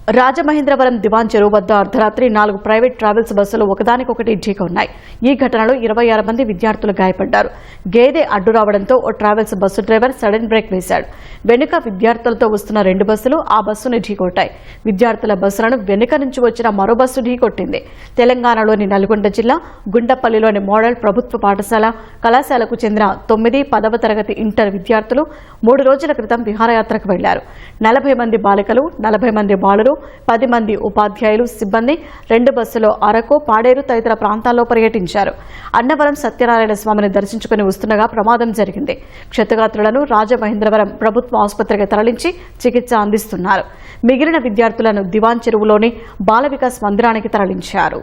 రాజమహేంద్రవరం దివాన్ చెరువు వద్ద అర్ధరాత్రి 4 ప్రైవేట్ ట్రావెల్స్ బస్సులు ఒకదానికొకటి ఢీకొన్నాయి. ఈ ఘటనలో 26 మంది విద్యార్థులు గాయపడ్డారు. గేదె అడ్డు రావడంతో ఓ travels bus driver sudden brake వేశాడు. వెనుక విద్యార్థులతో వస్తున్న 2 బస్సులు ఆ బస్సును ఢీకొట్టాయి. విద్యార్థుల బస్సులను వెనుక నుంచి వచ్చిన మరో బస్సు ఢీకొట్టింది. తెలంగాణలోని నల్గొండ జిల్లా గుండపల్లిలోని మోడల్ ప్రభుత్వ పాఠశాల కళాశాలకు చెందిన 9, 10వ తరగతి ఇంటర్ విద్యార్థులు 3 రోజుల క్రితం విహారయాత్రకు వెళ్లారు. 40 మంది బాలికలు, 40 మంది బాలురు, 10 మంది ఉపాధ్యాయులు, సిబ్బంది 2 బస్సులో అరకు, పాడేరు తదితర ప్రాంతాల్లో పర్యటించారు. అన్నవరం సత్యనారాయణ స్వామిని దర్శించుకుని వస్తుండగా ప్రమాదం జరిగింది. క్షతగాత్రులను రాజమహేంద్రవరం ప్రభుత్వ ఆసుపత్రికి తరలించి చికిత్స అందిస్తున్నారు. మిగిలిన విద్యార్థులను దివాన్ చెరువులోని బాల వికాస్ మందిరానికి తరలించారు.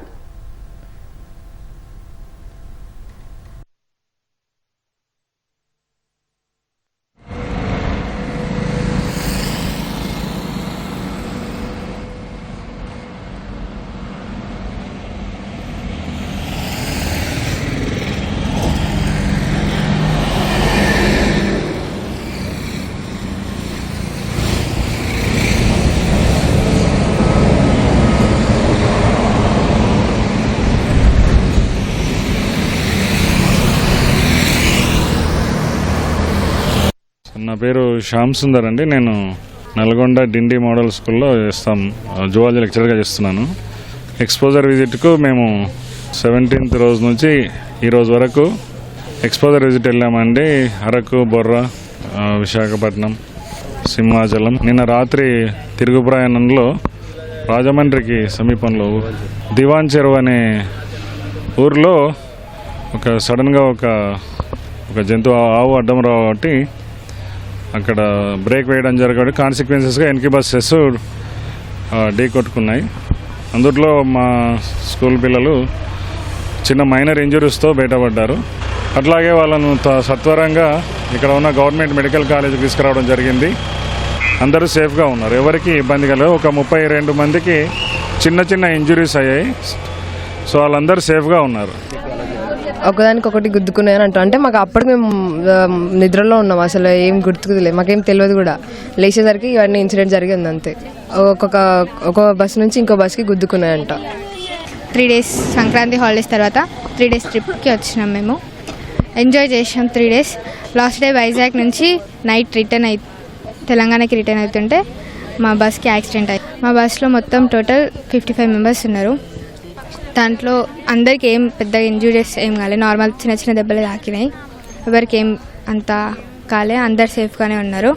నా పేరు శ్యామ్ సుందర్ అండి. నేను నల్గొండ డిండి మోడల్ స్కూల్లో జువాలజీ లెక్చరర్గా చేస్తున్నాను. ఎక్స్పోజర్ విజిట్కు మేము 17th రోజు నుంచి ఈ రోజు వరకు ఎక్స్పోజర్ విజిట్ వెళ్ళామండి. అరకు, బొర్రా, విశాఖపట్నం, సింహాచలం. నిన్న రాత్రి తిరుగు ప్రయాణంలో రాజమండ్రికి సమీపంలో దివాన్ చెరువు అనే ఊరిలో సడన్గా ఒక జంతువు ఆవు అడ్డం రాబట్టి అక్కడ బ్రేక్ వేయడం జరగదు. కాన్సిక్వెన్సెస్గా వెనక బస్సెస్ ఢీ కొట్టుకున్నాయి. అందులో మా స్కూల్ పిల్లలు చిన్న మైనర్ ఇంజురీస్తో బయటపడ్డారు. అట్లాగే వాళ్ళను సత్వరంగా ఇక్కడ ఉన్న గవర్నమెంట్ మెడికల్ కాలేజీకి తీసుకురావడం జరిగింది. అందరూ సేఫ్గా ఉన్నారు, ఎవరికి ఇబ్బంది కలదు. ఒక 32 మందికి చిన్న ఇంజురీస్ అయ్యాయి. సో వాళ్ళందరూ సేఫ్గా ఉన్నారు. ఒకదానికొకటి గుద్దుకున్నాయని అంటే మాకు అప్పటికి మేము నిద్రలో ఉన్నాం, అసలు ఏం గుర్తుకులేదు, మాకేం తెలియదు కూడా. లేచేసరికి ఇవన్నీ ఇన్సిడెంట్ జరిగింది అంతే. ఒక బస్సు నుంచి ఇంకో బస్కి గుద్దుకున్నాయంట. 3 days సంక్రాంతి హాలిడేస్ తర్వాత 3 days ట్రిప్కి వచ్చినాం. మేము ఎంజాయ్ చేసాం 3 days. లాస్ట్ డే వైజాగ్ నుంచి నైట్ తెలంగాణకి రిటర్న్ అవుతుంటే మా బస్కి యాక్సిడెంట్ అయ్యింది. మా బస్లో మొత్తం టోటల్ 55 మెంబర్స్ ఉన్నారు. దాంట్లో అందరికి ఏం పెద్దగా ఇంజూరీస్ ఏం కాలే, నార్మల్ చిన్న దెబ్బలు తాకినాయి. ఎవరికి ఏం అంత కాలే, అందరు సేఫ్గానే ఉన్నారు.